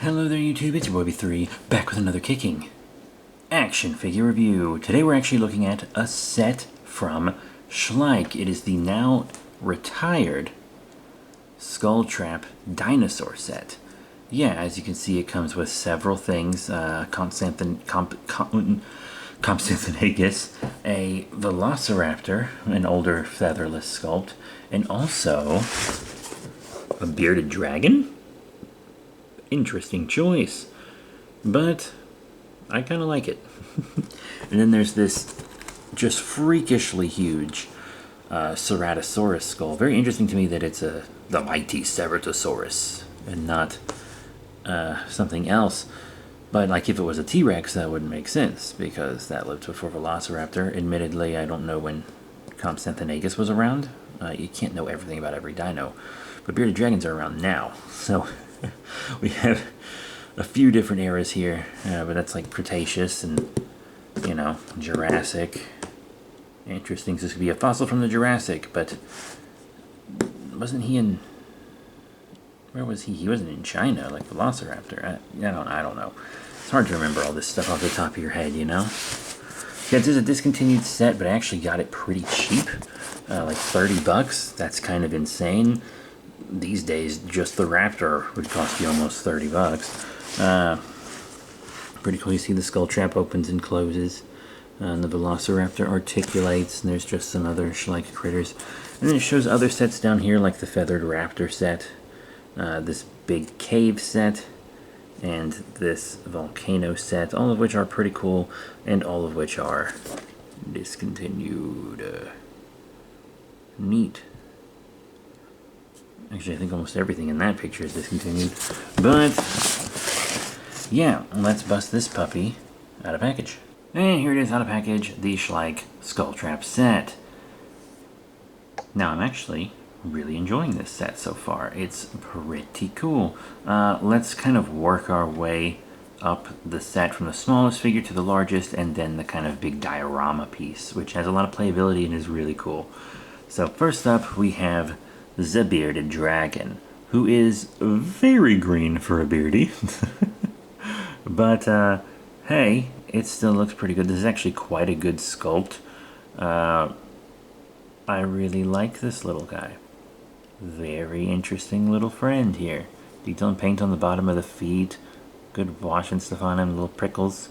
Hello there YouTube, it's your boy B3, back with another kicking action figure review. Today we're actually looking at a set from Schleich. It is the now retired Skull Trap Dinosaur set. Yeah, as you can see it comes with several things, Compsognathus, a Velociraptor, an older featherless sculpt, and also a bearded dragon? Interesting choice, but I kind of like it. And then there's this just freakishly huge Ceratosaurus skull. Very interesting to me that it's the mighty Ceratosaurus and not something else. But like if it was a T-Rex, that wouldn't make sense because that lived before Velociraptor. Admittedly, I don't know when Compsognathus was around. You can't know everything about every dino, but bearded dragons are around now, so. We have a few different eras here, but that's like Cretaceous and, you know, Jurassic. Interesting, so this could be a fossil from the Jurassic, but wasn't he in... Where was he? He wasn't in China, like Velociraptor. I don't know. It's hard to remember all this stuff off the top of your head, you know? Yeah, this is a discontinued set, but I actually got it pretty cheap. Like 30 bucks. That's kind of insane. These days, just the Raptor would cost you almost 30 bucks. Pretty cool. You see the skull trap opens and closes. And the Velociraptor articulates. And there's just some other Schleich critters. And then it shows other sets down here, like the Feathered Raptor set. This big cave set. And this volcano set. All of which are pretty cool. And all of which are discontinued. Neat. Actually, I think almost everything in that picture is discontinued. But, yeah, let's bust this puppy out of package. And here it is out of package, the Schleich Skull Trap set. Now, I'm actually really enjoying this set so far. It's pretty cool. Let's kind of work our way up the set from the smallest figure to the largest, and then the kind of big diorama piece, which has a lot of playability and is really cool. So, first up, we have the bearded dragon, who is very green for a beardy. But, hey, it still looks pretty good. This is actually quite a good sculpt. I really like this little guy. Very interesting little friend here. Detail and paint on the bottom of the feet. Good wash and stuff on him, little prickles.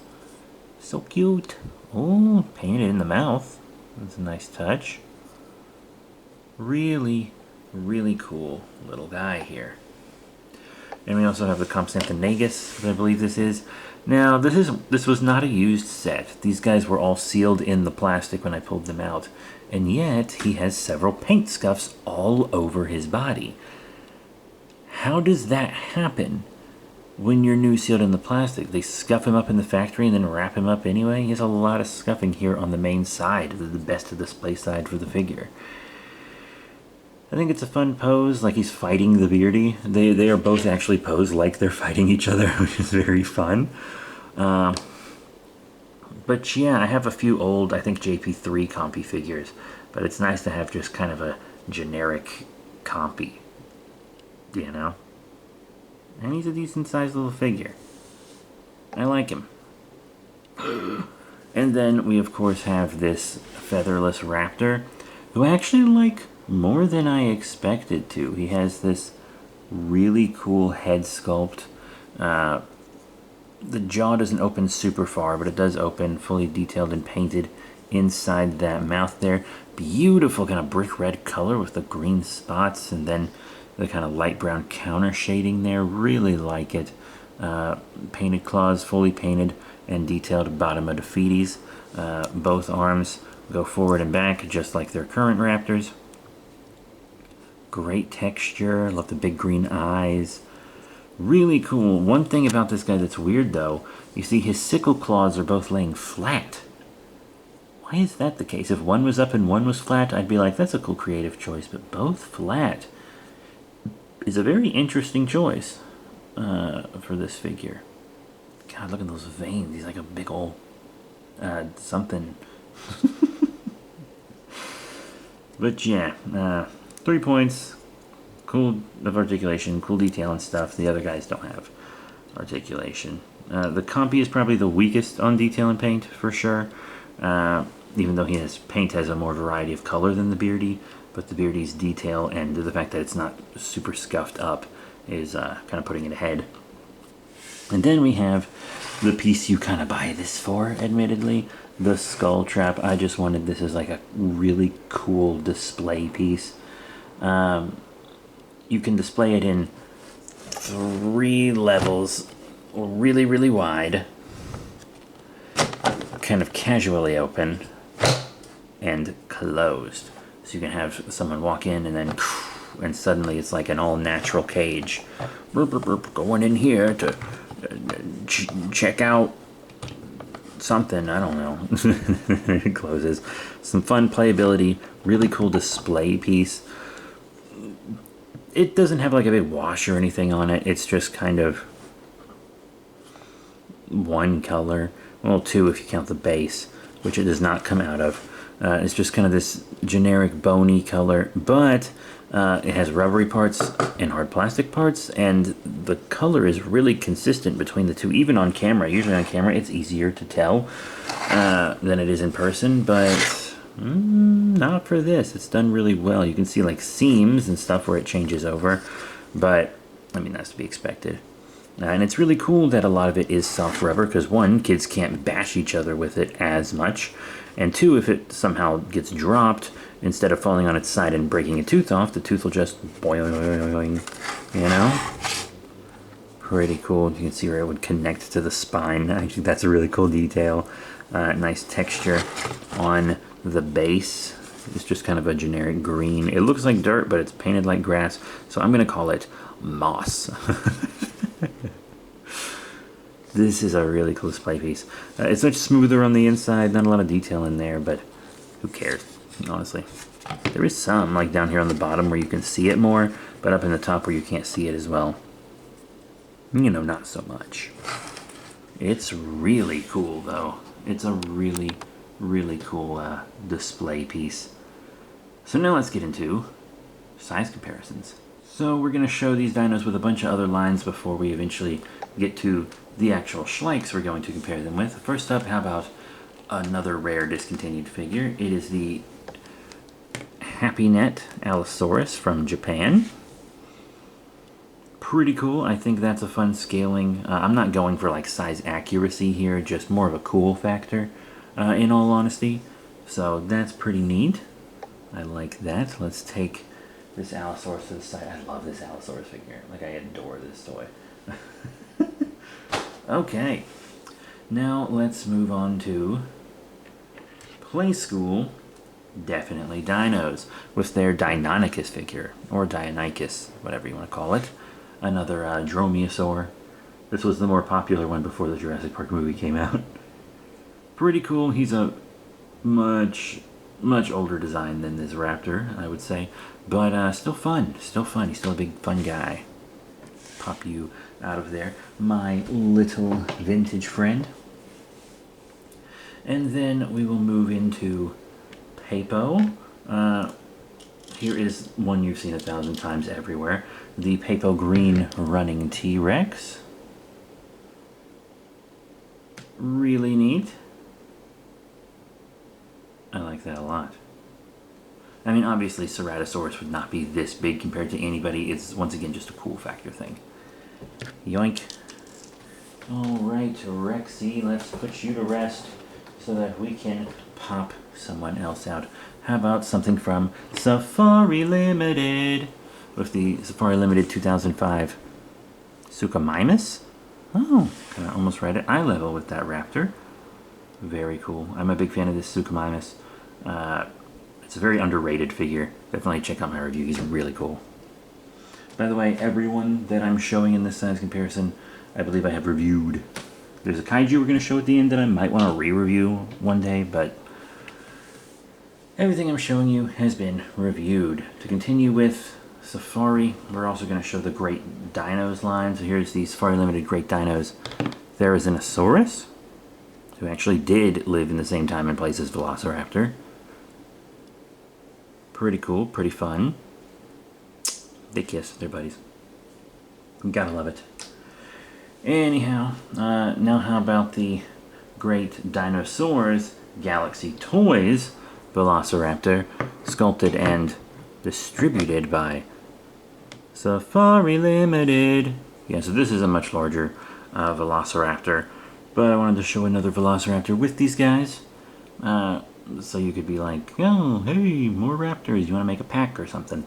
So cute. Oh, painted in the mouth. That's a nice touch. Really cool little guy here. And we also have the Compsognathus, I believe this is. Now, this was not a used set. These guys were all sealed in the plastic when I pulled them out. And yet, he has several paint scuffs all over his body. How does that happen when you're new sealed in the plastic? They scuff him up in the factory and then wrap him up anyway? He has a lot of scuffing here on the main side, the best of display side for the figure. I think it's a fun pose, like he's fighting the beardy. They are both actually posed like they're fighting each other, which is very fun. But yeah, I have a few old, I think JP3 compy figures, but it's nice to have just kind of a generic compy, you know? And he's a decent sized little figure. I like him. And then we of course have this featherless raptor, who I actually like more than I expected to. He has this really cool head sculpt. The jaw doesn't open super far, but it does open, fully detailed and painted inside that mouth there. Beautiful kind of brick red color with the green spots and then the kind of light brown counter shading there. Really like it. Painted claws, fully painted and detailed bottom of the feeties. Both arms go forward and back just like their current raptors. Great texture, love the big green eyes. Really cool. One thing about this guy that's weird though, you see his sickle claws are both laying flat. Why is that the case? If one was up and one was flat, I'd be like, that's a cool creative choice, but both flat is a very interesting choice for this figure. God, look at those veins. He's like a big old something. But yeah, 3 points. Cool of articulation, cool detail and stuff the other guys don't have. articulation. The Compy is probably the weakest on detail and paint, for sure. Even though paint has a more variety of color than the Beardy, but the Beardy's detail and the fact that it's not super scuffed up is kind of putting it ahead. And then we have the piece you kind of buy this for, admittedly, the Skull Trap. I just wanted this as like a really cool display piece. You can display it in 3 levels, really, really wide, kind of casually open, and closed. So you can have someone walk in and suddenly it's like an all-natural cage. Going in here to check out something, I don't know. It closes. Some fun playability, really cool display piece. It doesn't have like a big wash or anything on it. It's just kind of one color. Well, 2 if you count the base, which it does not come out of. It's just kind of this generic bony color, but it has rubbery parts and hard plastic parts, and the color is really consistent between the two, even on camera. Usually on camera it's easier to tell than it is in person, but not for this. It's done really well. You can see like seams and stuff where it changes over, but I mean, that's to be expected. And it's really cool that a lot of it is soft rubber, because 1, kids can't bash each other with it as much, and 2, if it somehow gets dropped, instead of falling on its side and breaking a tooth off, the tooth will just boing, you know? Pretty cool. You can see where it would connect to the spine. I think that's a really cool detail. Nice texture on the base. It's just kind of a generic green. It looks like dirt, but it's painted like grass, so I'm going to call it moss. This is a really cool display piece. It's much smoother on the inside, not a lot of detail in there, but who cares, honestly. There is some, like down here on the bottom where you can see it more, but up in the top where you can't see it as well, you know, not so much. It's really cool, though. It's a really, really cool display piece. So now let's get into size comparisons. So we're going to show these dinos with a bunch of other lines before we eventually get to the actual Schleichs we're going to compare them with. First up, how about another rare discontinued figure? It is the HappyNet Allosaurus from Japan. Pretty cool. I think that's a fun scaling. I'm not going for like size accuracy here, just more of a cool factor, in all honesty. So that's pretty neat. I like that. Let's take this Allosaurus to the side. I love this Allosaurus figure. Like, I adore this toy. Okay. Now let's move on to Play School. Definitely Dinos with their Deinonychus figure, or Deinonychus, whatever you want to call it. Another Dromaeosaur. This was the more popular one before the Jurassic Park movie came out. Pretty cool. He's a much older design than this raptor, I would say, but still fun. Still fun. He's still a big fun guy. Pop you out of there, my little vintage friend. And then we will move into Papo. Here is one you've seen 1,000 times everywhere. The Papo Green Running T-Rex. Really neat. I like that a lot. I mean, obviously Ceratosaurus would not be this big compared to anybody. It's, once again, just a cool factor thing. Yoink. Alright, Rexy, let's put you to rest so that we can pop someone else out. How about something from Safari Limited? With the Safari Limited 2005 Suchomimus? Oh, kind of almost right at eye level with that raptor. Very cool. I'm a big fan of this Suchomimus. It's a very underrated figure. Definitely check out my review. He's really cool. By the way, everyone that I'm showing in this size comparison, I believe I have reviewed. There's a kaiju we're going to show at the end that I might want to re-review one day, but everything I'm showing you has been reviewed. To continue with Safari, we're also going to show the Great Dinos line. So here's the Safari Limited Great Dinos. There is an Asaurus, who actually did live in the same time and place as Velociraptor. Pretty cool, pretty fun. They kiss, they're buddies. You gotta love it. Anyhow, now how about the great Dinosaurs Galaxy Toys Velociraptor, sculpted and distributed by Safari Limited. Yeah, so this is a much larger Velociraptor, but I wanted to show another Velociraptor with these guys. So you could be like, oh, hey, more raptors. You want to make a pack or something?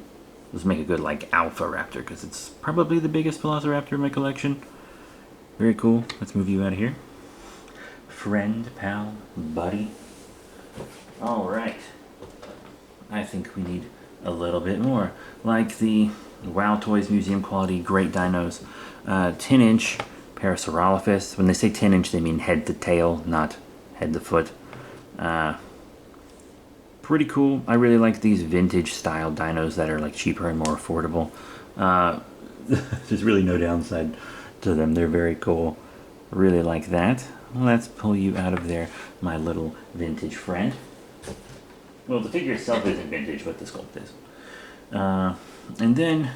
Let's make a good, like, Alpha Raptor, because it's probably the biggest Velociraptor in my collection. Very cool. Let's move you out of here. Friend, pal, buddy. Alright. I think we need a little bit more. Like the Wow Toys Museum quality Great Dinos 10-inch Parasaurolophus. When they say 10-inch, they mean head to tail, not head to foot. Pretty cool. I really like these vintage style dinos that are like cheaper and more affordable. There's really no downside to them. They're very cool. Really like that. Let's pull you out of there, my little vintage friend. Well, the figure itself isn't vintage, but the sculpt is. And then,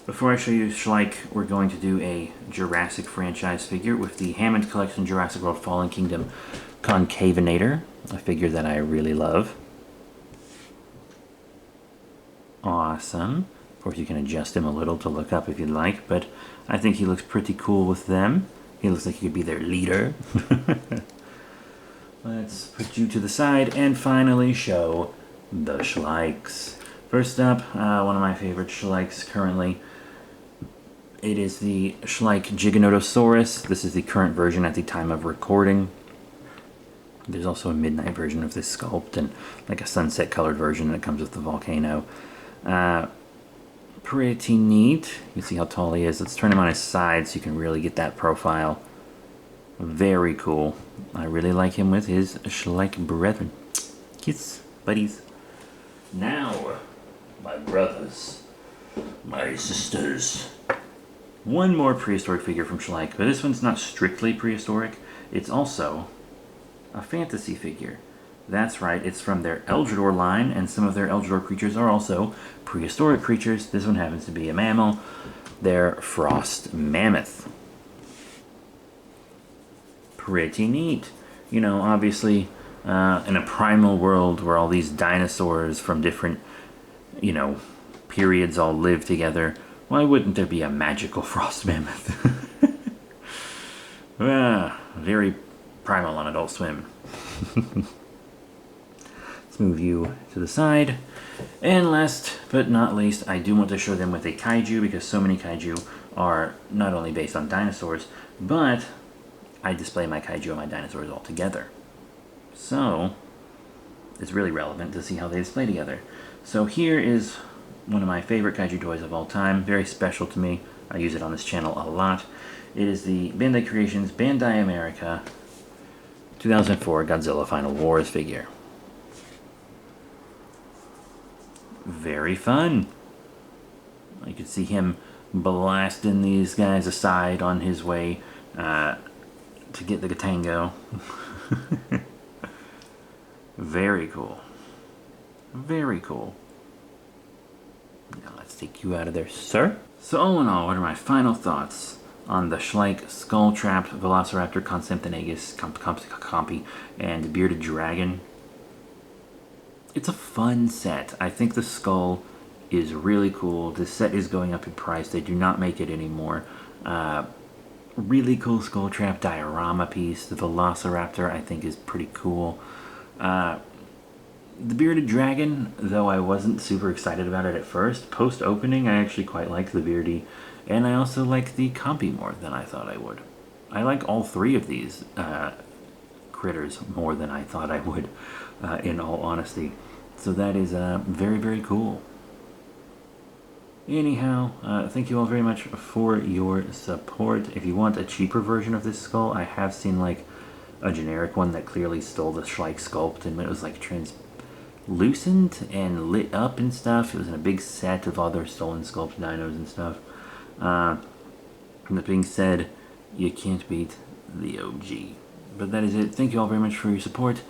before I show you Schleich, we're going to do a Jurassic franchise figure with the Hammond Collection Jurassic World Fallen Kingdom Concavinator, a figure that I really love. Awesome. Of course, you can adjust him a little to look up if you'd like, but I think he looks pretty cool with them. He looks like he could be their leader. Let's put you to the side and finally show the Schleichs. First up, one of my favorite Schleichs currently. It is the Schleich Giganotosaurus. This is the current version at the time of recording. There's also a midnight version of this sculpt and like a sunset colored version that comes with the volcano. Pretty neat. You can see how tall he is. Let's turn him on his side so you can really get that profile. Very cool. I really like him with his Schleich brethren. Kiss, buddies. Now, my brothers, my sisters. One more prehistoric figure from Schleich, but this one's not strictly prehistoric. It's also a fantasy figure. That's right, it's from their Eldrador line, and some of their Eldrador creatures are also prehistoric creatures. This one happens to be a mammal. They're Frost Mammoth. Pretty neat. You know, obviously, in a primal world where all these dinosaurs from different, you know, periods all live together, why wouldn't there be a magical Frost Mammoth? Very primal on Adult Swim. Let's move you to the side. And last but not least, I do want to show them with a kaiju, because so many kaiju are not only based on dinosaurs, but I display my kaiju and my dinosaurs all together. So it's really relevant to see how they display together. So here is one of my favorite kaiju toys of all time, very special to me. I use it on this channel a lot. It is the Bandai Creations Bandai America 2004 Godzilla Final Wars figure. Very fun. You can see him blasting these guys aside on his way to get the Gatango. Very cool. Very cool. Now let's take you out of there, sir. So all in all, what are my final thoughts on the Schleich Skull Trapped Velociraptor Conceptonagus Compi and Bearded Dragon? It's a fun set. I think the skull is really cool. This set is going up in price. They do not make it anymore. Really cool skull trap diorama piece. The Velociraptor I think is pretty cool. The Bearded Dragon, though I wasn't super excited about it at first, post-opening I actually quite like the Beardy, and I also like the Compi more than I thought I would. I like all three of these critters more than I thought I would, in all honesty. So that is very, very cool. Anyhow, thank you all very much for your support. If you want a cheaper version of this skull, I have seen like a generic one that clearly stole the Schleich sculpt, and it was like translucent and lit up and stuff. It was in a big set of other stolen sculpt dinos and stuff. That being said, you can't beat the OG. But that is it. Thank you all very much for your support.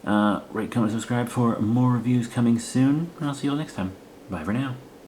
Rate, comment, subscribe for more reviews coming soon, and I'll see you all next time. Bye for now.